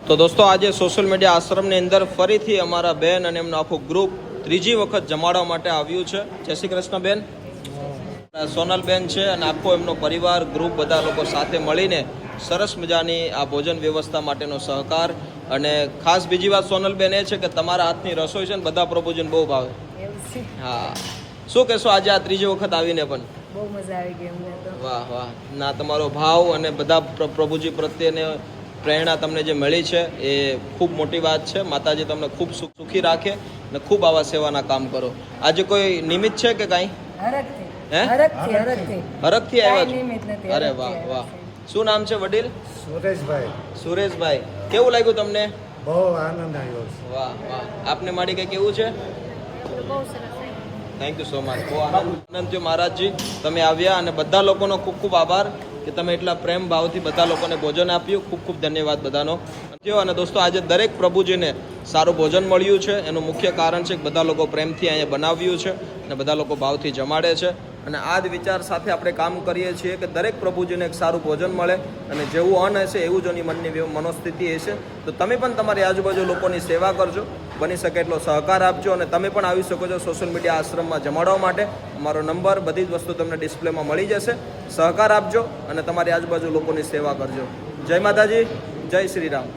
તો દોસ્તો આજે સોશિયલ મીડિયા આશ્રમની અંદર ફરીથી અમારા બેન અને એમનું આખું ગ્રુપ ત્રીજી વખત જમાડવા માટે આવ્યું છે. જય શ્રી કૃષ્ણ બેન. સોનલબેન છે અને આખો એમનો પરિવાર ગ્રુપ બધા લોકો સાથે મળીને સરસ મજાની આ ભોજન વ્યવસ્થા માટેનો સહકાર. અને ખાસ બીજી વાત સોનલબેન એ છે કે તમારા હાથની રસોઈ છે ને બધા પ્રભુજીને બહુ ભાવે. હા, શું કહેશો આજે આ ત્રીજી વખત આવીને? પણ બહુ મજા આવી ગઈ અમને તો. વાહ વાહ. ના, તમારો ભાવ અને બધા પ્રભુજી પ્રત્યેને પ્રેરણા તમને જે મળી છે એ ખૂબ મોટી વાત છે. માતાજી તમને ખૂબ સુખી રાખે અને ખૂબ આવા સેવાના કામ કરો. આજે કોઈ નિમિત્ત છે કે કાંઈ? હરખથી આવ્યા છો? અરે વાહ વાહ. શું નામ છે વડીલ? સુરેશભાઈ. સુરેશભાઈ, કેવું લાગ્યું તમને? બહુ આનંદ આવ્યો છે. વાહ વાહ. આપને માડી કઈ કેવું છે? બહુ સરસ. Thank you so much. બહુ આનંદ થયો મહારાજજી તમે આવ્યા અને બધા લોકોનો ખૂબ ખૂબ આભાર કે તમે એટલા પ્રેમ ભાવથી બધા લોકોને ભોજન આપ્યું. ખૂબ ખૂબ ધન્યવાદ બધાનો. અને દોસ્તો આજે દરેક પ્રભુજીને સારું ભોજન મળ્યું છે. એનું મુખ્ય કારણ છે કે બધા લોકો પ્રેમથી અહીંયા બનાવ્યું છે અને બધા લોકો ભાવથી જમાડે છે. અને આ જ વિચાર સાથે આપણે કામ કરીએ છીએ કે દરેક પ્રભુજીને એક સારું ભોજન મળે અને જેવું અન્ન હશે એવું જ એની મનની મનોસ્થિતિ હશે. તો તમે પણ તમારી આજુબાજુ લોકોની સેવા કરજો, બની શકે એટલો સહકાર આપજો અને તમે પણ આવી શકો છો સોશિયલ મીડિયા આશ્રમમાં જમાડવા માટે. અમારો નંબર, બધી જ વસ્તુ તમને ડિસ્પ્લેમાં મળી જશે. સહકાર આપજો અને તમારી આજુબાજુ લોકોની સેવા કરજો. જય માતાજી, જય શ્રી રામ.